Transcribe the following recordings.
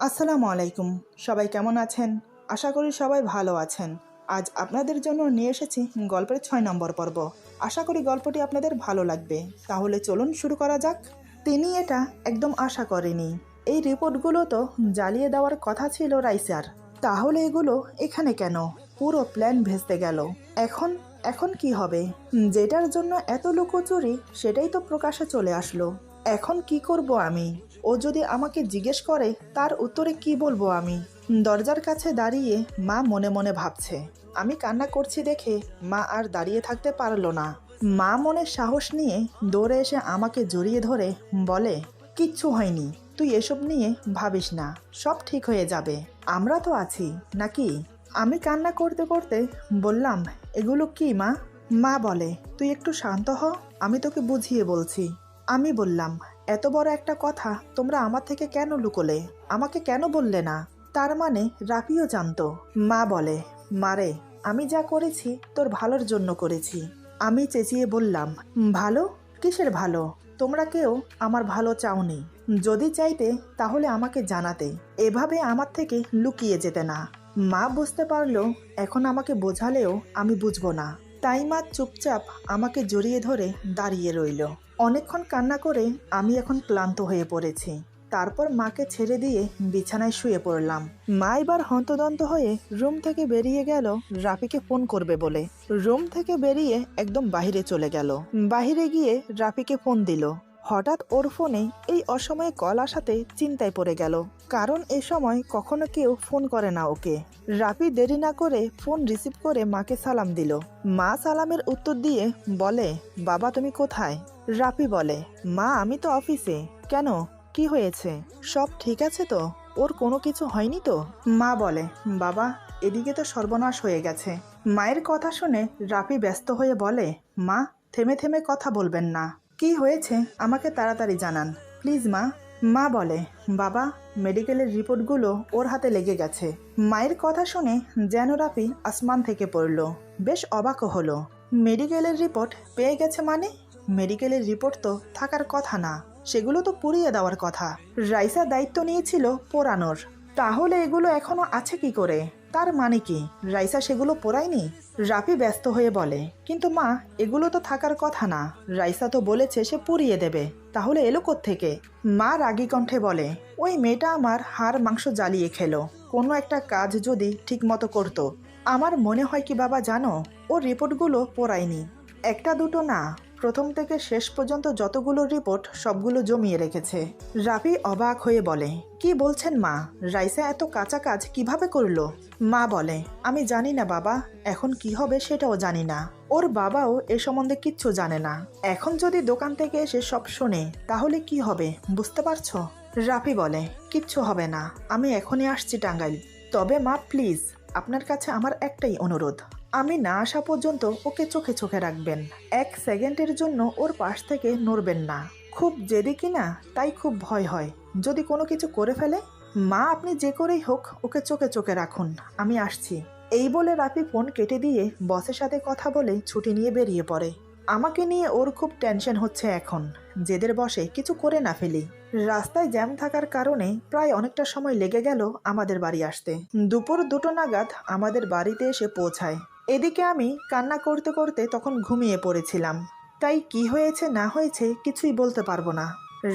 আসসালামু আলাইকুম। সবাই কেমন আছেন? আশা করি সবাই ভালো আছেন। আজ আপনাদের জন্য নিয়ে এসেছি গল্পের ৬ নম্বর পর্ব। আশা করি গল্পটি আপনাদের ভালো লাগবে। তাহলে চলুন শুরু করা যাক। তিনি এটা একদম আশা করেনি। এই রিপোর্টগুলো তো জ্বালিয়ে দেওয়ার কথা ছিল রাইসার। তাহলে এগুলো এখানে কেন? পুরো প্ল্যান ভেস্তে গেল। এখন এখন কি হবে? যেটার জন্য এত লুকোচুরি সেটাই তো প্রকাশে চলে আসলো। এখন কি করব আমি? ও যদি আমাকে জিজ্ঞেস করে তার উত্তরে কি বলবো আমি? দরজার কাছে দাঁড়িয়ে মা মনে মনে ভাবছে। আমি কান্না করছি দেখে মা আর দাঁড়িয়ে থাকতে পারলো না। মা মনে সাহস নিয়ে দৌড়ে এসে আমাকে জড়িয়ে ধরে বলে, কিচ্ছু হয়নি, তুই এসব নিয়ে ভাবিস না, সব ঠিক হয়ে যাবে, আমরা তো আছি নাকি? আমি কান্না করতে করতে বললাম, এগুলো কি মা? মা বলে, তুই একটু শান্ত হ, আমি তোকে বুঝিয়ে বলছি। আমি বললাম, এত বড় একটা কথা তোমরা আমার থেকে কেন লুকোলে? আমাকে কেন বললে না? তার মানে রাফিও জানতো। মা বলে, মারে, আমি যা করেছি তোর ভালোর জন্য করেছি। আমি চেঁচিয়ে বললাম, ভালো? কিসের ভালো? তোমরা কেউ আমার ভালো চাওনি। যদি চাইতে তাহলে আমাকে জানাতে, এভাবে আমার থেকে লুকিয়ে যেতে না। মা বুঝতে পারলো এখন আমাকে বোঝালেও আমি বুঝবো না। তাই মা চুপচাপ আমাকে জড়িয়ে ধরে দাঁড়িয়ে রইল। অনেকক্ষণ কান্না করে আমি এখন ক্লান্ত হয়ে পড়েছি। তারপর মাকে ছেড়ে দিয়ে বিছানায় শুয়ে পড়লাম। মা এবার হন্তদন্ত হয়ে রুম থেকে বেরিয়ে গেল রাফিকে ফোন করবে বলে। রুম থেকে বেরিয়ে একদম বাহিরে চলে গেল। বাহিরে গিয়ে রাফিকে ফোন দিল। হঠাৎ ওর ফোনে এই অসময়ে কল আসাতে চিন্তায় পড়ে গেল, কারণ এ সময় কখনো কেউ ফোন করে না ওকে। রাফি দেরি না করে ফোন রিসিভ করে মাকে সালাম দিল। মা সালামের উত্তর দিয়ে বলে, বাবা তুমি কোথায়? রাফি বলে, মা আমি তো অফিসে। কেন, কি হয়েছে? সব ঠিক আছে তো? ওর কোনো কিছু হয়নি তো? মা বলে, বাবা এদিকে তো সর্বনাশ হয়ে গেছে। মায়ের কথা শুনে রাফি ব্যস্ত হয়ে বলে, মা থেমে থেমে কথা বলবেন না, কি হয়েছে আমাকে তাড়াতাড়ি জানান প্লিজ মা। মা বলে, বাবা মেডিকেলের রিপোর্টগুলো ওর হাতে লেগে গেছে। মায়ের কথা শুনে যেন রাফি আসমান থেকে পড়ল। বেশ অবাকও হলো। মেডিকেলের রিপোর্ট পেয়ে গেছে মানে? মেডিকেলের রিপোর্ট তো থাকার কথা না, সেগুলো তো পুড়িয়ে দেওয়ার কথা। রাইসা দায়িত্ব নিয়েছিল পোড়ানোর। তাহলে এগুলো এখনো আছে কি করে? তার মানে কি রাইসা সেগুলো পোড়ায়নি? রাফি ব্যস্ত হয়ে বলে, কিন্তু মা এগুলো তো থাকার কথা না, রাইসা তো বলেছে সে পুড়িয়ে দেবে, তাহলে এলো কোত্থেকে? মা রাগী কণ্ঠে বলে, ওই মেয়েটা আমার হাড় মাংস জ্বালিয়ে খেলো। কোনো একটা কাজ যদি ঠিক মতো করতো। আমার মনে হয় কি বাবা জানো, ও রিপোর্টগুলো পোড়ায়নি। একটা দুটো না, প্রথম থেকে শেষ পর্যন্ত যতগুলো রিপোর্ট সবগুলো জমিয়ে রেখেছে। রাফি অবাক হয়ে বলে, কি বলছেন মা? রাইসা এত কাঁচা কাজ কিভাবে করলো? মা বলে, আমি জানি না বাবা, এখন কি হবে সেটাও জানি না। ওর বাবাও এ সম্বন্ধে কিচ্ছু জানে না। এখন যদি দোকান থেকে এসে সব শোনে তাহলে কি হবে বুঝতে পারছো? রাফি বলে, কিচ্ছু হবে না, আমি এখনই আসছি টাঙ্গাইল। তবে মা প্লিজ, আপনার কাছে আমার একটাই অনুরোধ, আমি না আসা পর্যন্ত ওকে চোখে চোখে রাখবেন। এক সেকেন্ডের জন্য ওর পাশ থেকে নড়বেন না। খুব জেদি কিনা, তাই খুব ভয় হয় যদি কোনো কিছু করে ফেলে। মা আপনি যে করেই হোক ওকে চোখে চোখে রাখুন, আমি আসছি। এই বলে রাফি ফোন কেটে দিয়ে বসের সাথে কথা বলে ছুটি নিয়ে বেরিয়ে পড়ে। আমাকে নিয়ে ওর খুব টেনশন হচ্ছে এখন, জেদের বসে কিছু করে না ফেলি। রাস্তায় জ্যাম থাকার কারণে প্রায় অনেকটা সময় লেগে গেল আমাদের বাড়ি আসতে। দুপুর 2টো নাগাদ আমাদের বাড়িতে এসে পৌঁছায়। এদিকে আমি কান্না করতে করতে তখন ঘুমিয়ে পড়েছিলাম, তাই কি হয়েছে না হয়েছে কিছুই বলতে পারবো না।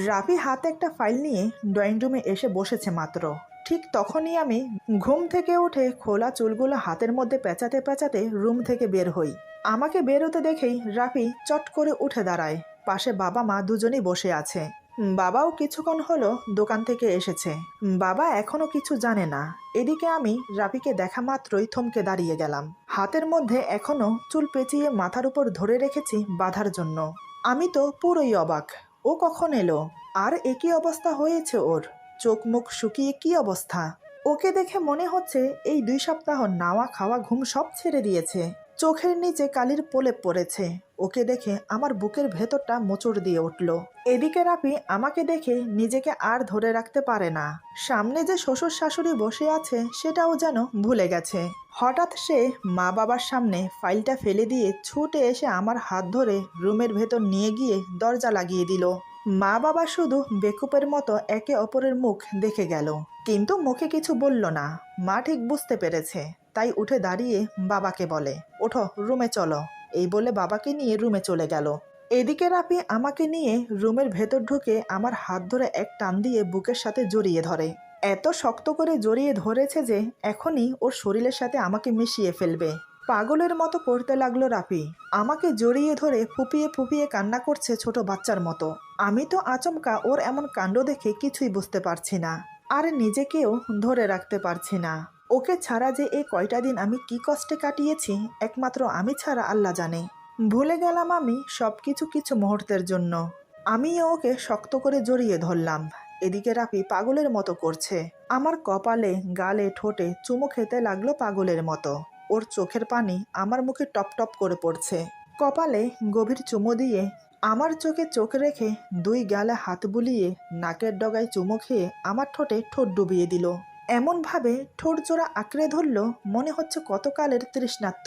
রাফি হাতে একটা ফাইল নিয়ে ড্রয়িং রুমে এসে বসেছে মাত্র। ঠিক তখনই আমি ঘুম থেকে উঠে খোলা চুলগুলো হাতের মধ্যে পেঁচাতে পেঁচাতে রুম থেকে বের হই। আমাকে বেরোতে দেখেই রাফি চট করে উঠে দাঁড়ায়। পাশে বাবা মা দুজনেই বসে আছে। বাবাও কিছুক্ষণ হলো দোকান থেকে এসেছে। বাবা এখনো কিছু জানে না। এদিকে আমি রাফিকে দেখা মাত্রই থমকে দাঁড়িয়ে গেলাম। হাতের মধ্যে এখনো চুল পেঁচিয়ে মাথার উপর ধরে রেখেছি বাঁধার জন্য। আমি তো পুরোই অবাক, ও কখন এলো? আর একই অবস্থা হয়েছে ওর, চোখ মুখ শুকিয়ে কি অবস্থা। ওকে দেখে মনে হচ্ছে এই 2 সপ্তাহ নাওয়া খাওয়া ঘুম সব ছেড়ে দিয়েছে। চোখের নিচে কালির প্রলেপ পড়েছে। ওকে দেখে আমার বুকের ভেতরটা মোচড় দিয়ে উঠল। এদিকে রাফি আমাকে দেখে নিজেকে আর ধরে রাখতে পারে না। সামনে যে শ্বশুর শাশুড়ি বসে আছে সেটাও যেন ভুলে গেছে। হঠাৎ সে মা বাবার সামনে ফাইলটা ফেলে দিয়ে ছুটে এসে আমার হাত ধরে রুমের ভেতর নিয়ে গিয়ে দরজা লাগিয়ে দিল। মা বাবা শুধু বেকুপের মতো একে অপরের মুখ দেখে গেল, কিন্তু মুখে কিছু বলল না। মা ঠিক বুঝতে পেরেছে, তাই উঠে দাঁড়িয়ে বাবাকে বলে, ওঠো রুমে চলো। এই বলে বাবাকে নিয়ে রুমে চলে গেল। এদিকে রাফি আমাকে নিয়ে রুমের ভেতর ঢুকে আমার হাত ধরে এক টান দিয়ে বুকের সাথে জড়িয়ে ধরে। এত শক্ত করে জড়িয়ে ধরেছে যে এখনই ওর শরীরের সাথে আমাকে মিশিয়ে ফেলবে। পাগলের মতো করতে লাগলো রাফি। আমাকে জড়িয়ে ধরে ফুপিয়ে ফুপিয়ে কান্না করছে ছোট বাচ্চার মতো। আমি তো আচমকা ওর এমন কাণ্ড দেখে কিছুই বুঝতে পারছি না, আর নিজেকেও ধরে রাখতে পারছি না। ওকে ছাড়া যে এই কয়টা দিন আমি কি কষ্টে কাটিয়েছি একমাত্র আমি ছাড়া আল্লাহ জানে। ভুলে গেলাম আমি সবকিছু কিছু মুহূর্তের জন্য। আমিও ওকে শক্ত করে জড়িয়ে ধরলাম। এদিকে রাফি পাগলের মতো করছে। আমার কপালে, গালে, ঠোঁটে চুমু খেতে লাগলো পাগলের মতো। ওর চোখের পানি আমার মুখে টপ টপ করে পড়ছে। কপালে গভীর চুমু দিয়ে আমার চোখে চোখ রেখে দুই গালে হাত বুলিয়ে নাকের ডগায় চুমু খেয়ে আমার ঠোঁটে ঠোঁট ডুবিয়ে দিল। এমনভাবে ঠোঁট জোড়া আঁকড়ে ধরল, মনে হচ্ছে কতকালের তৃষ্ণার্ত।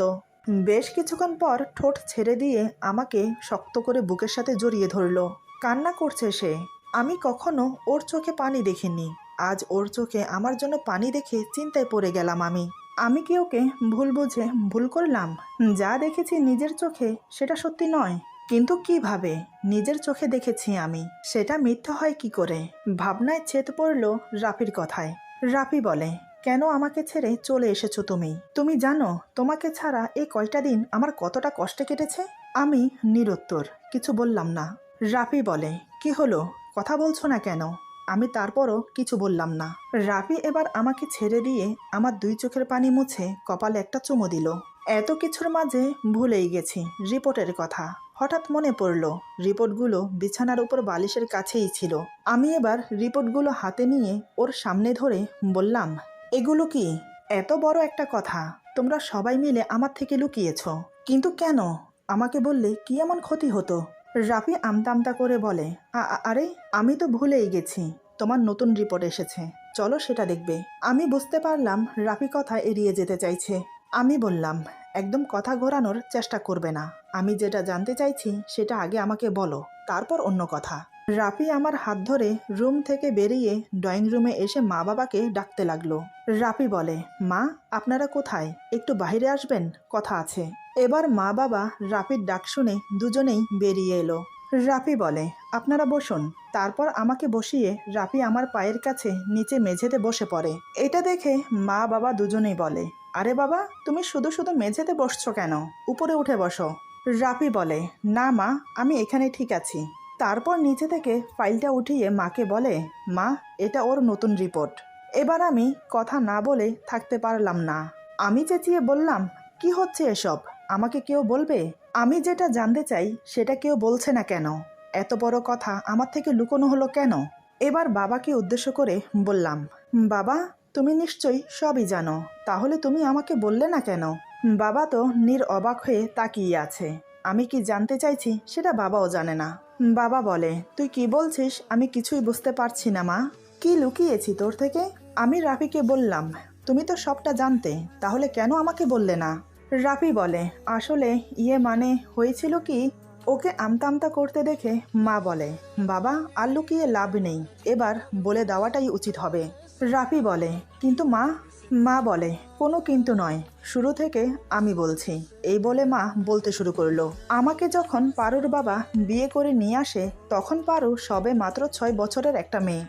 বেশ কিছুক্ষণ পর ঠোঁট ছেড়ে দিয়ে আমাকে শক্ত করে বুকের সাথে জড়িয়ে ধরল। কান্না করছে সে। আমি কখনো ওর চোখে পানি দেখিনি। আজ ওর চোখে আমার জন্য পানি দেখে চিন্তায় পড়ে গেলাম আমি কি ওকে ভুল বুঝে ভুল করলাম? যা দেখেছি নিজের চোখে সেটা সত্যি নয়, কিন্তু কিভাবে নিজের চোখে দেখেছি আমি সেটা মিথ্যা হয় কি করে? ভাবনায় ছেদ পড়ল রাফির কথায়। রাফি বলে, কেন আমাকে ছেড়ে চলে এসেছো তুমি? তুমি জানো তোমাকে ছাড়া এই কয়টা দিন আমার কতটা কষ্টে কেটেছে? আমি নিরুত্তর, কিছু বললাম না। রাফি বলে, কি হলো, কথা বলছো না কেন? আমি তারপরও কিছু বললাম না। রাফি এবার আমাকে ছেড়ে দিয়ে আমার দুই চোখের পানি মুছে কপালে একটা চুমু দিল। এত কিছুর মাঝে ভুলেই গেছি রিপোর্টের কথা। হঠাৎ মনে পড়ল রিপোর্টগুলো বিছানার উপর বালিশের কাছেই ছিল। আমি এবার রিপোর্টগুলো হাতে নিয়ে ওর সামনে ধরে বললাম, এগুলো কি? এত বড় একটা কথা তোমরা সবাই মিলে আমার থেকে লুকিয়েছ, কিন্তু কেন? আমাকে বললে কি এমন ক্ষতি হতো? রাফি আমতা আমতা করে বলে, আরে আমি তো ভুলেই গেছি, তোমার নতুন রিপোর্ট এসেছে, চলো সেটা দেখবে। আমি বুঝতে পারলাম রাফি কথা এড়িয়ে যেতে চাইছে। আমি বললাম, একদম কথা ঘোরানোর চেষ্টা করবে না। আমি যেটা জানতে চাইছি সেটা আগে আমাকে বলো, তারপর অন্য কথা। রাফি আমার হাত ধরে রুম থেকে বেরিয়ে ড্রয়িং রুমে এসে মা বাবাকে ডাকতে লাগলো। রাফি বলে, মা আপনারা কোথায়? একটু বাইরে আসবেন, কথা আছে। এবার মা বাবা রাফির ডাক শুনে দুজনেই বেরিয়ে এলো। রাফি বলে, আপনারা বসুন। তারপর আমাকে বসিয়ে রাফি আমার পায়ের কাছে নিচে মেঝেতে বসে পড়ে। এটা দেখে মা বাবা দুজনেই বলে, আরে বাবা তুমি শুধু শুধু মেঝেতে বসছো কেন? উপরে উঠে বসো। রাফি বলে, না মা, আমি এখানে ঠিক আছি। তারপর নিচে থেকে ফাইলটা উঠিয়ে মাকে বলে, মা এটা ওর নতুন রিপোর্ট। এবার আমি কথা না বলে থাকতে পারলাম না। আমি চেঁচিয়ে বললাম, কি হচ্ছে এসব? আমাকে কেউ বলবে? আমি যেটা জানতে চাই সেটা কেউ বলছে না কেন? এত বড় কথা আমার থেকে লুকোনো হলো কেন? এবার বাবাকে উদ্দেশ্য করে বললাম, বাবা তুমি নিশ্চয়ই সবই জানো, তাহলে তুমি আমাকে বললে না কেন? বাবা তো অবাক হয়ে তাকিয়ে আছে। আমি কি জানতে চাইছি সেটা বাবাও জানে না। বাবা বলে, তুই কি বলছিস আমি কিছুই বুঝতে পারছি না মা। কি লুকিয়েছি তোর থেকে? আমি রাফিকে বললাম, তুমি তো সবটা জানতে, তাহলে কেন আমাকে বললে না? রাফি বলে, আসলে মানে হয়েছিল কি, ওকে আমতা আমতা করতে দেখে মা বলে, বাবা আর লুকিয়ে লাভ নেই, এবার বলে দেওয়াটাই উচিত হবে। রাফি বলে, কিন্তু মা। মা বলে, কোনো কিন্তু নয়, শুরু থেকে আমি বলছি। এই বলে মা বলতে শুরু করলো, আমাকে যখন পারুর বাবা বিয়ে করে নিয়ে আসে তখন পারু সবে মাত্র 6 বছরের একটা মেয়ে।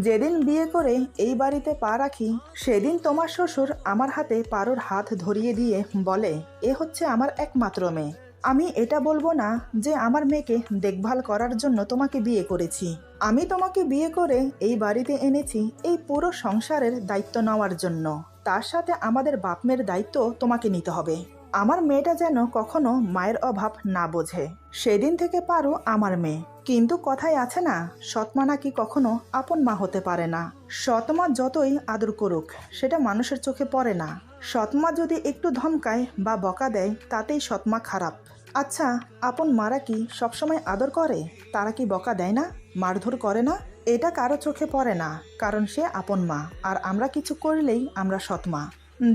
যেদিন বিয়ে করে এই বাড়িতে পা রাখি সেদিন তোমার শ্বশুর আমার হাতে পারুর হাত ধরিয়ে দিয়ে বলে, এ হচ্ছে আমার একমাত্র মেয়ে। আমি এটা বলবো না যে আমার মেয়েকে দেখভাল করার জন্য তোমাকে বিয়ে করেছি। আমি তোমাকে বিয়ে করে এই বাড়িতে এনেছি এই পুরো সংসারের দায়িত্ব নেওয়ার জন্য। তার সাথে আমাদের বাপ মেয়ের দায়িত্ব তোমাকে নিতে হবে। আমার মেয়েটা যেন কখনো মায়ের অভাব না বোঝে। সেদিন থেকে পারু আমার মেয়ে। কিন্তু কথায় আছে না, সৎমা নাকি কখনো আপন মা হতে পারে না। সৎমা যতই আদর করুক সেটা মানুষের চোখে পড়ে না। সৎমা যদি একটু ধমকায় বা বকা দেয় তাতেই সৎমা খারাপ। আচ্ছা, আপন মারা কি সবসময় আদর করে? তারা কি বকা দেয় না, মারধর করে না? এটা কারো চোখে পড়ে না, কারণ সে আপন মা, আর আমরা কিছু করলেই আমরা সৎমা।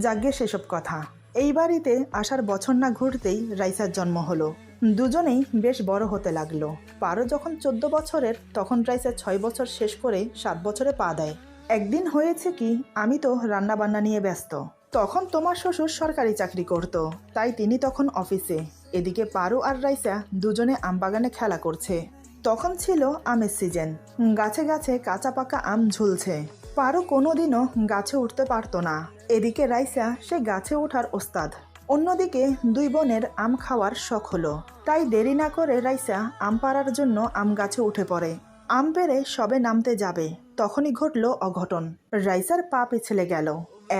যাগ্গে সেসব কথা। এই বাড়িতে আসার বছর না ঘুরতেই রাইসার জন্ম হলো। দুজনেই বেশ বড় হতে লাগলো। পারো যখন 14 বছরের, তখন রাইসা 6 বছর শেষ করে 7 বছরে পা দেয়। একদিন হয়েছে কি, আমি তো রান্না বান্না নিয়ে ব্যস্ত। তখন তোমার শ্বশুর সরকারি চাকরি করত, তাই তিনি তখন অফিসে। এদিকে পারো আর রাইসা দুজনে আমবাগানে খেলা করছে। তখন ছিল আমের সিজন। গাছে গাছে কাঁচা পাকা আম ঝুলছে। পারো কোনোদিনও গাছে উঠতে পারতো না। এদিকে রাইসা সে গাছে ওঠার ওস্তাদ। অন্যদিকে দুই বোনের আম খাওয়ার শখ হলো, তাই দেরি না করে রাইসা আম পাড়ার জন্য আম গাছে উঠে পড়ে। আম পেড়ে সবে নামতে যাবে, তখনই ঘটল অঘটন। রাইসার পা পিছলে গেল।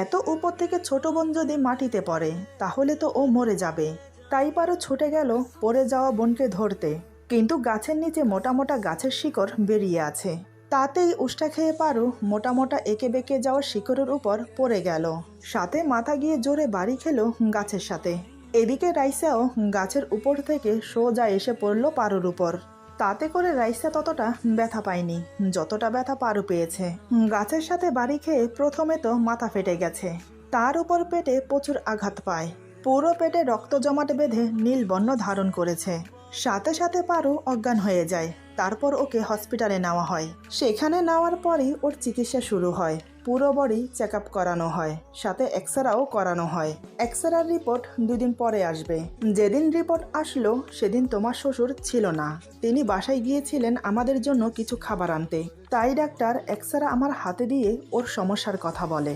এত উপর থেকে ছোট বোন যদি মাটিতে পড়ে, তাহলে তো ও মরে যাবে। তাই পারো ছুটে গেল পড়ে যাওয়া বোনকে ধরতে, কিন্তু গাছের নিচে মোটা মোটা গাছের শিকড় বেরিয়ে আছে। তাতেই উষ্টা খেয়ে পারো মোটা মোটা এঁকে বেঁকে যাওয়া শিকড়ের উপর পড়ে গেল, সাথে মাথা গিয়ে জোরে বাড়ি খেলো গাছের সাথে। এদিকে রাইসাও গাছের উপর থেকে সোজা এসে পড়ল পারোর উপর। তাতে করে রাইসা ততটা ব্যথা পায়নি যতটা ব্যথা পারো পেয়েছে। গাছের সাথে বাড়ি খেয়ে প্রথমে তো মাথা ফেটে গেছে, তার উপর পেটে প্রচুর আঘাত পায়। পুরো পেটে রক্ত জমাট বেঁধে নীল বর্ণ ধারণ করেছে। সাথে সাথে পারো অজ্ঞান হয়ে যায়। তারপর ওকে হসপিটালে নেওয়া হয়। সেখানে নেওয়ার পরই ওর চিকিৎসা শুরু হয়। পুরো বডি চেক আপ করানো হয়, সাথে এক্সরেও করানো হয়। এক্সরের রিপোর্ট 2 দিন পরে আসবে। যেদিন রিপোর্ট আসলো সেদিন তোমার শ্বশুর ছিল না। তিনি বাসায় গিয়েছিলেন আমাদের জন্য কিছু খাবার আনতে। তাই ডাক্তার এক্সরে আমার হাতে দিয়ে ওর সমস্যার কথা বলে।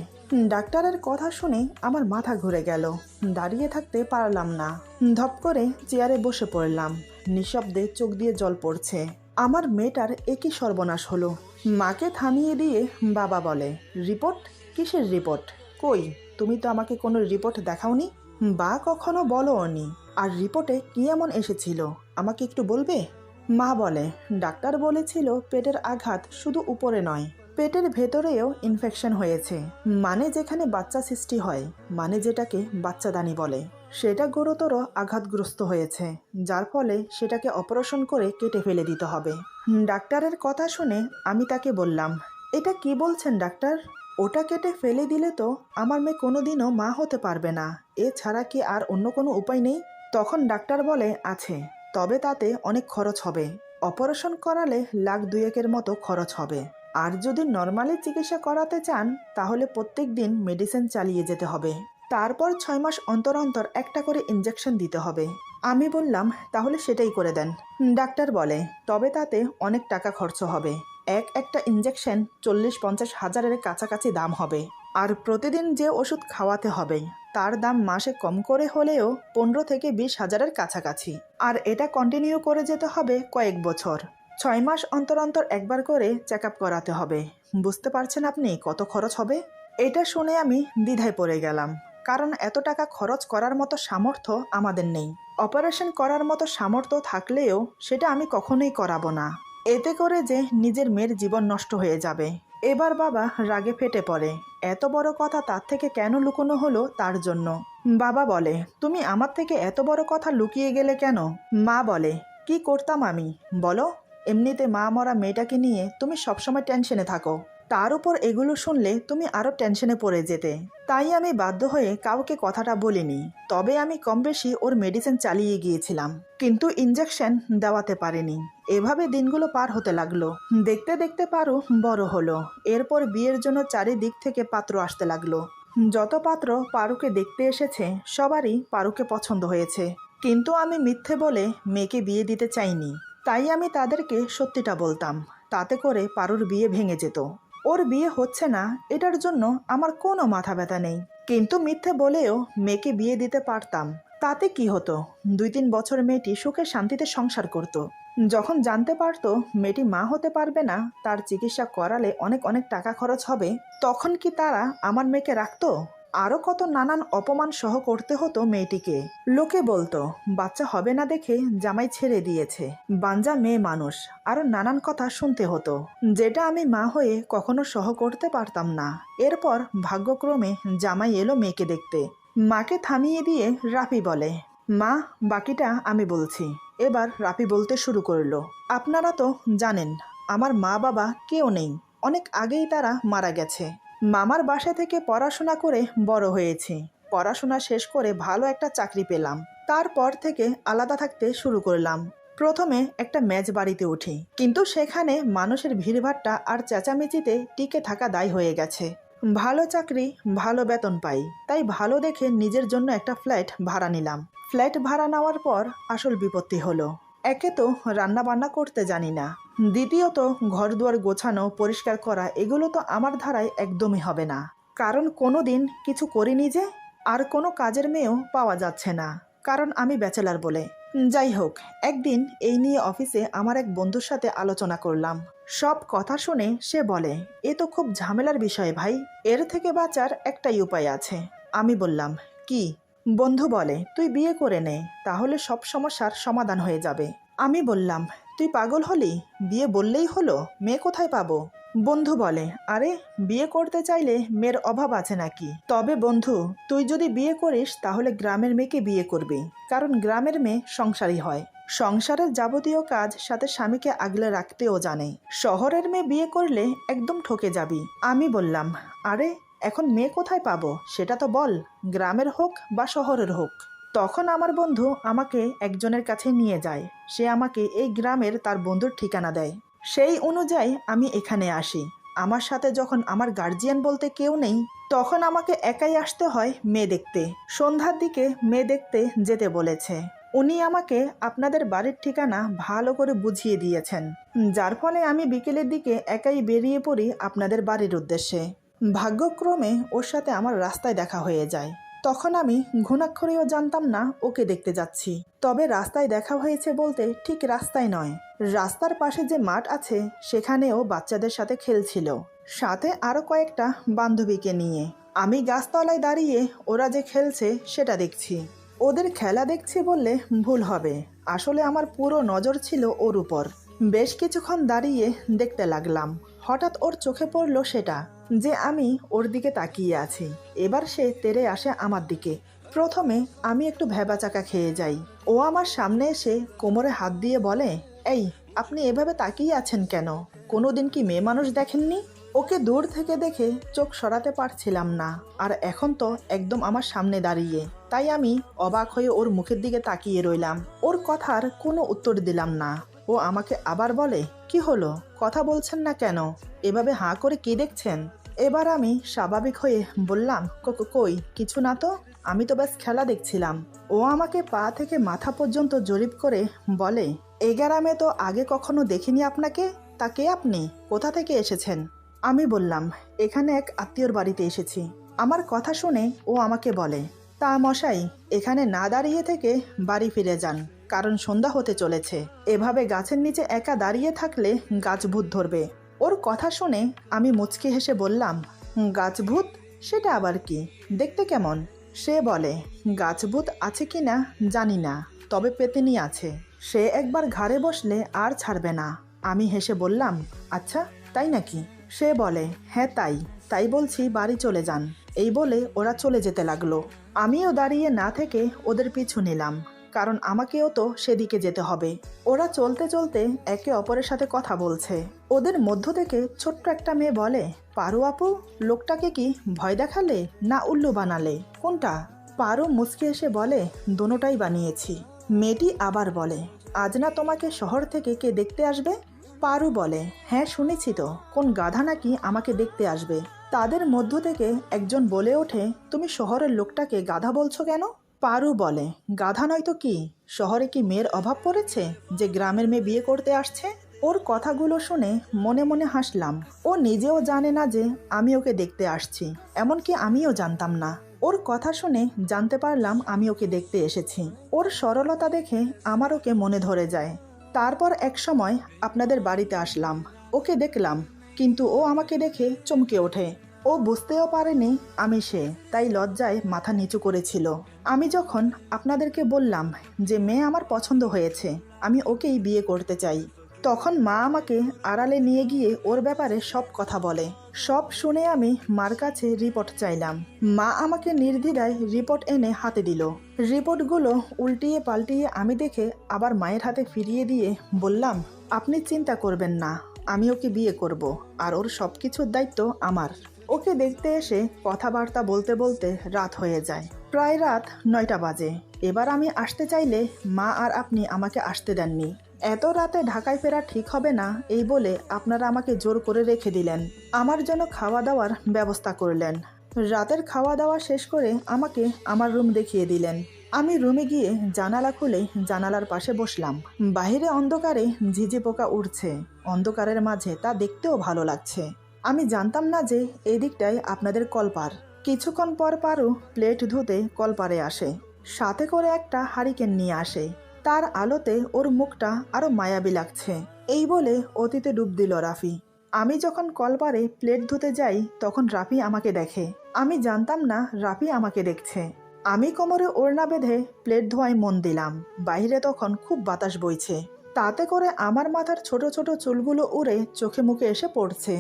ডাক্তারের কথা শুনে আমার মাথা ঘুরে গেল। দাঁড়িয়ে থাকতে পারলাম না। ধপ করে চেয়ারে বসে পড়লাম। নিঃশব্দে চোখ দিয়ে জল পড়ছে। আমার মেয়েটার একই সর্বনাশ হলো। মাকে থামিয়ে দিয়ে বাবা বলে, রিপোর্ট? কিসের রিপোর্ট? কই, তুমি তো আমাকে কোনো রিপোর্ট দেখাওনি, বা কখনো বলোনি। আর রিপোর্টে কি এমন এসেছিল আমাকে একটু বলবে? মা বলে, ডাক্তার বলেছিল পেটের আঘাত শুধু উপরে নয়, পেটের ভেতরেও ইনফেকশন হয়েছে। মানে যেখানে বাচ্চা সৃষ্টি হয়, মানে যেটাকে বাচ্চাদানি বলে, সেটা গুরুতর আঘাতগ্রস্ত হয়েছে, যার ফলে সেটাকে অপারেশন করে কেটে ফেলে দিতে হবে। ডাক্তারের কথা শুনে আমি তাকে বললাম, এটা কি বলছেন ডাক্তার? ওটা কেটে ফেলে দিলে তো আমার মেয়ে কোনোদিনও মা হতে পারবে না। এছাড়া কি আর অন্য কোনো উপায় নেই? তখন ডাক্তার বলে, আছে, তবে তাতে অনেক খরচ হবে। অপারেশন করালে লাখ 2-1 মতো খরচ হবে। আর যদি নর্মালি চিকিৎসা করাতে চান তাহলে প্রত্যেক দিন মেডিসিন চালিয়ে যেতে হবে। তারপর 6 মাস অন্তর অন্তর একটা করে ইঞ্জেকশন দিতে হবে। আমি বললাম, তাহলে সেটাই করে দেন। ডাক্তার বলে, তবে তাতে অনেক টাকা খরচ হবে। একটা ইঞ্জেকশন 40-50 হাজারের কাছাকাছি দাম হবে। আর প্রতিদিন যে ওষুধ খাওয়াতে হবে তার দাম মাসে কম করে হলেও 15 থেকে 20 হাজারের কাছাকাছি। আর এটা কন্টিনিউ করে যেতে হবে কয়েক বছর। 6 মাস অন্তর অন্তর একবার করে চেক আপ করাতে হবে। বুঝতে পারছেন আপনি কত খরচ হবে? এটা শুনে আমি দ্বিধায় পড়ে গেলাম, কারণ এত টাকা খরচ করার মতো সামর্থ্য আমাদের নেই। অপারেশন করার মতো সামর্থ্য থাকলেও সেটা আমি কখনোই করাবো না। এতে করে যে নিজের মেয়ের জীবন নষ্ট হয়ে যাবে। এবার বাবা রাগে ফেটে পড়ে। এত বড় কথা তার থেকে কেন লুকোনো হলো তার জন্য। বাবা বলে, তুমি আমার থেকে এত বড় কথা লুকিয়ে গেলে কেন? মা বলে, কি করতাম আমি বলো? এমনিতে মা মরা মেয়েটাকে নিয়ে তুমি সবসময় টেনশনে থাকো, তার উপর এগুলো শুনলে তুমি আরো টেনশনে পড়ে যেতে। তাই আমি বাধ্য হয়ে কাউকে কথাটা বলিনি। তবে আমি কম বেশি ওর মেডিসিন চালিয়ে গিয়েছিলাম, কিন্তু ইঞ্জেকশন দেওয়াতে পারিনি। এভাবে দিনগুলো পার হতে লাগলো। দেখতে দেখতে পারো বড় হলো। এরপর বিয়ের জন্য চারিদিক থেকে পাত্র আসতে লাগলো। যত পাত্র পারুকে দেখতে এসেছে সবারই পারুকে পছন্দ হয়েছে, কিন্তু আমি মিথ্যে বলে মেয়েকে বিয়ে দিতে চাইনি। তাই আমি তাদেরকে সত্যিটা বলতাম। তাতে করে পারুর বিয়ে ভেঙে যেত। ওর বিয়ে হচ্ছে না এটার জন্য আমার কোনো মাথা ব্যথা নেই, কিন্তু মিথ্যে বলেও মেয়েকে বিয়ে দিতে পারতাম। তাতে কি হতো? 2-3 বছর মেয়েটি সুখে শান্তিতে সংসার করত। যখন জানতে পারতো মেয়েটি মা হতে পারবে না, তার চিকিৎসা করালে অনেক অনেক টাকা খরচ হবে, তখন কি তারা আমার মেয়েকে রাখতো? আরও কত নানান অপমান সহ করতে হতো মেয়েটিকে। লোকে বলতো বাচ্চা হবে না দেখে জামাই ছেড়ে দিয়েছে, বাঞ্জা মেয়ে মানুষ, আরও নানান কথা শুনতে হতো, যেটা আমি মা হয়ে কখনো সহ করতে পারতাম না। এরপর ভাগ্যক্রমে জামাই এলো মেয়েকে দেখতে। মাকে থামিয়ে দিয়ে রাফি বলে, মা, বাকিটা আমি বলছি। এবার রাফি বলতে শুরু করলো, আপনারা তো জানেন আমার মা বাবা কেউ নেই, অনেক আগেই তারা মারা গেছে। মামার বাসা থেকে পড়াশোনা করে বড় হয়েছি। পড়াশোনা শেষ করে ভালো একটা চাকরি পেলাম। তারপর থেকে আলাদা থাকতে শুরু করলাম। প্রথমে একটা মেজ বাড়িতে উঠি, কিন্তু সেখানে মানুষের ভিড়ভাট্টা আর চেঁচামেচিতে টিকে থাকা দায় হয়ে গেছে। ভালো চাকরি, ভালো বেতন পাই, তাই ভালো দেখে নিজের জন্য একটা ফ্ল্যাট ভাড়া নিলাম। ফ্ল্যাট ভাড়া নেওয়ার পর আসল বিপত্তি হলো। একে তো রান্না বান্না করতে জানি না, দ্বিতীয়ত ঘরদুয়ার গোছানো পরিষ্কার করা এগুলো তো আমার ধারায় একদমই হবে না, কারণ কোনো দিন কিছু করিনি যে। আর কোনো কাজের মেয়েও পাওয়া যাচ্ছে না, কারণ আমি ব্যাচেলার বলে। যাই হোক, একদিন এই নিয়ে অফিসে আমার এক বন্ধুর সাথে আলোচনা করলাম। সব কথা শুনে সে বলে, এ তো খুব ঝামেলার বিষয় ভাই, এর থেকে বাঁচার একটাই উপায় আছে। আমি বললাম, কি? বন্ধু বলে, তুই বিয়ে করে নে, তাহলে সব সমস্যার সমাধান হয়ে যাবে। আমি বললাম, তুই পাগল হলি? বিয়ে বললেই হলো, মেয়ে কোথায় পাবো? বন্ধু বলে, আরে বিয়ে করতে চাইলে মেয়ের অভাব আছে নাকি? তবে বন্ধু, তুই যদি বিয়ে করিস তাহলে গ্রামের মেয়েকে বিয়ে করবি, কারণ গ্রামের মেয়ে সংসারী হয়, সংসারের যাবতীয় কাজ সাথে স্বামীকে আগলে রাখতেও জানে। শহরের মেয়ে বিয়ে করলে একদম ঠকে যাবি। আমি বললাম, আরে এখন মেয়ে কোথায় পাবো সেটা তো বল, গ্রামের হোক বা শহরের হোক। তখন আমার বন্ধু আমাকে একজনের কাছে নিয়ে যায়। সে আমাকে এই গ্রামের তার বন্ধুর ঠিকানা দেয়। সেই অনুযায়ী আমি এখানে আসি। আমার সাথে যখন আমার গার্জিয়ান বলতে কেউ নেই, তখন আমাকে একাই আসতে হয় মেয়ে দেখতে। সন্ধ্যার দিকে মেয়ে দেখতে যেতে বলেছে। উনি আমাকে আপনাদের বাড়ির ঠিকানা ভালো করে বুঝিয়ে দিয়েছেন, যার ফলে আমি বিকেলের দিকে একাই বেরিয়ে পড়ি আপনাদের বাড়ির উদ্দেশ্যে। ভাগ্যক্রমে ওর সাথে আমার রাস্তায় দেখা হয়ে যায়। তখন আমি ঘুণাক্ষরেও জানতাম না ওকে দেখতে যাচ্ছি। তবে রাস্তায় দেখা হয়েছে বলতে ঠিক রাস্তায় নয়, রাস্তার পাশে যে মাঠ আছে সেখানেও বাচ্চাদের সাথে খেলছিল, সাথে আরও কয়েকটা বান্ধবীকে নিয়ে। আমি গাছতলায় দাঁড়িয়ে ওরা যে খেলছে সেটা দেখছি। ওদের খেলা দেখছি বললে ভুল হবে, আসলে আমার পুরো নজর ছিল ওর উপর। বেশ কিছুক্ষণ দাঁড়িয়ে দেখতে লাগলাম। হঠাৎ ওর চোখে পড়ল সেটা, যে আমি ওর দিকে তাকিয়ে আছি। এবার সে তেড়ে আসে আমার দিকে। প্রথমে আমি একটু ভ্যাবাচাকা খেয়ে যাই। ও আমার সামনে এসে কোমরে হাত দিয়ে বলে, এই আপনি এভাবে তাকিয়ে আছেন কেন? কোনোদিন কি মেয়ে মানুষ দেখেননি? ওকে দূর থেকে দেখে চোখ সরাতে পারছিলাম না, আর এখন তো একদম আমার সামনে দাঁড়িয়ে, তাই আমি অবাক হয়ে ওর মুখের দিকে তাকিয়ে রইলাম। ওর কথার কোনো উত্তর দিলাম না। ও আমাকে আবার বলে, কি হলো, কথা বলছেন না কেন? এভাবে হাঁ করে কি দেখছেন? এবার আমি স্বাভাবিক হয়ে বললাম, কই কিছু না তো, আমি তো ব্যাস খেলা দেখছিলাম। ও আমাকে পা থেকে মাথা পর্যন্ত জরিপ করে বলে, এই গ্রামে তো আগে কখনো দেখিনি আপনাকে, তা কে আপনি, কোথা থেকে এসেছেন? আমি বললাম, এখানে এক আত্মীয়র বাড়িতে এসেছি। আমার কথা শুনে ও আমাকে বলে, তা মশাই, এখানে না দাঁড়িয়ে থেকে বাড়ি ফিরে যান, কারণ সন্ধ্যা হতে চলেছে। এভাবে গাছের নিচে একা দাঁড়িয়ে থাকলে গাছ ভূত ধরবে। ওর কথা শুনে আমি মুচকি হেসে বললাম, গাছ ভূত? সেটা আবার কি, দেখতে কেমন? সে বলে, গাছ ভূত আছে কি না জানি না, তবে পেতেনি আছে, সে একবার ঘাড়ে বসলে আর ছাড়বে না। আমি হেসে বললাম, আচ্ছা তাই নাকি? সে বলে, হ্যাঁ তাই বলছি, বাড়ি চলে যান। এই বলে ওরা চলে যেতে লাগলো। আমিও দাঁড়িয়ে না থেকে ওদের পিছু নিলাম, কারণ আমাকেও তো সেদিকে যেতে হবে। ওরা চলতে চলতে একে অপরের সাথে কথা বলছে। ওদের মধ্য থেকে ছোট্ট একটা মেয়ে বলে, পারু আপু, লোকটাকে কি ভয় দেখালে না উল্লু বানালে, কোনটা? পারু মুচকি এসে বলে, দোনোটাই বানিয়েছি। মেয়েটি আবার বলে, আজ না তোমাকে শহর থেকে কে দেখতে আসবে? পারু বলে, হ্যাঁ শুনেছি তো, কোন গাধা নাকি আমাকে দেখতে আসবে। তাদের মধ্য থেকে একজন বলে ওঠে, তুমি শহরের লোকটাকে গাধা বলছো কেন? পারু বলে, গাধা নয় তো কি, শহরে কি মেয়ের অভাব পড়েছে যে গ্রামের মেয়ে বিয়ে করতে আসছে? ওর কথাগুলো শুনে মনে মনে হাসলাম। ও নিজেও জানে না যে আমি ওকে দেখতে আসছি, এমনকি আমিও জানতাম না। ওর কথা শুনে জানতে পারলাম আমি ওকে দেখতে এসেছি। ওর সরলতা দেখে আমার ওকে মনে ধরে যায়। তারপর এক সময় আপনাদের বাড়িতে আসলাম, ওকে দেখলাম, কিন্তু ও আমাকে দেখে চমকে ওঠে। ও বুঝতেও পারেনি আমি সে, তাই লজ্জায় মাথা নিচু করেছিল। আমি যখন আপনাদেরকে বললাম যে মেয়ে আমার পছন্দ হয়েছে, আমি ওকেই বিয়ে করতে চাই, তখন মা আমাকে আড়ালে নিয়ে গিয়ে ওর ব্যাপারে সব কথা বলে। সব শুনে আমি মার কাছে রিপোর্ট চাইলাম। মা আমাকে নির্দ্বিধায় রিপোর্ট এনে হাতে দিল। রিপোর্টগুলো উল্টিয়ে পাল্টিয়ে আমি দেখে আবার মায়ের হাতে ফিরিয়ে দিয়ে বললাম, আপনি চিন্তা করবেন না, আমি ওকে বিয়ে করব, আর ওর সব কিছুর দায়িত্ব আমার। ওকে দেখতে এসে কথাবার্তা বলতে বলতে রাত হয়ে যায়। প্রায় রাত 9টা বাজে। এবার আমি আসতে চাইলে মা আর আপনি আমাকে আসতে দেননি। এত রাতে ঢাকায় ফেরা ঠিক হবে না এই বলে আপনারা আমাকে জোর করে রেখে দিলেন। আমার জন্য খাওয়া দাওয়ার ব্যবস্থা করলেন। রাতের খাওয়া দাওয়া শেষ করে আমাকে আমার রুম দেখিয়ে দিলেন। আমি রুমে গিয়ে জানালা খুলে জানালার পাশে বসলাম। বাহিরে অন্ধকারে ঝিঝি পোকা উড়ছে। অন্ধকারের মাঝে তা দেখতেও ভালো লাগছে। আমি জানতাম না যে এই দিকটায় আপনাদের কলপার। কিছুক্ষণ পর পারু প্লেট ধুতে কলপারে আসে। সাথে করে একটা হারিকেন নিয়ে আসে। তার আলোতে ওর মুখটা আরো মায়াবী লাগছে। এই বলে অতীতে ডুব দিল রাফি। আমি যখন কলপারে প্লেট ধুতে যাই তখন রাফি আমাকে দেখে। আমি জানতাম না রাফি আমাকে দেখছে। আমি কোমরে ওড়না বেঁধে প্লেট ধোয়ায় মন দিলাম। বাইরে তখন খুব বাতাস বইছে। তাতে করে আমার মাথার ছোট ছোট চুলগুলো উড়ে চোখে মুখে এসে পড়ছে,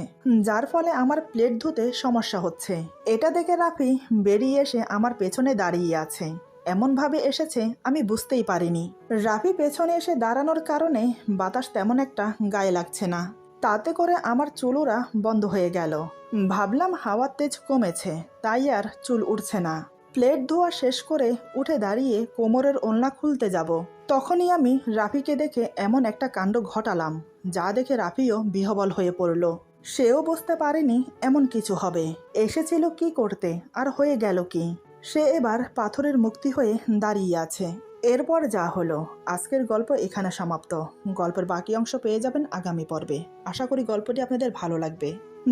যার ফলে আমার প্লেট ধুতে সমস্যা হচ্ছে। এটা দেখে রাফি বেরিয়ে এসে আমার পেছনে দাঁড়িয়ে আছে। এমনভাবে এসেছে আমি বুঝতেই পারিনি। রাফি পেছনে এসে দাঁড়ানোর কারণে বাতাস তেমন একটা গায়ে লাগছে না। তাতে করে আমার চুল ওড়া বন্ধ হয়ে গেল। ভাবলাম হাওয়ার তেজ কমেছে, তাই আর চুল উঠছে না। প্লেট ধোয়া শেষ করে উঠে দাঁড়িয়ে কোমরের ওড়না খুলতে যাব। তখনই আমি রাফিকে দেখে এমন একটা কাণ্ড ঘটালাম, যা দেখে রাফিও বিহ্বল হয়ে পড়ল। সেও বুঝতে পারেনি এমন কিছু হবে। এসেছিল কি করতে আর হয়ে গেল কি। সে এবার পাথরের মুক্তি হয়ে দাঁড়িয়ে আছে। এরপর যা হলো, আজকের গল্প এখানে সমাপ্ত। গল্পের বাকি অংশ পেয়ে যাবেন আগামী পর্বে। আশা করি গল্পটি আপনাদের ভালো লাগবে।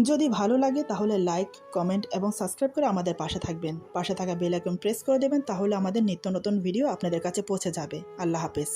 যদি ভালো লাগে তাহলে লাইক, কমেন্ট এবং সাবস্ক্রাইব করে আমাদের পাশে থাকবেন। পাশে থাকা বেল আইকন প্রেস করে দেবেন, তাহলে আমাদের নিত্য নতুন ভিডিও আপনাদের কাছে পৌঁছে যাবে। আল্লাহ হাফেজ।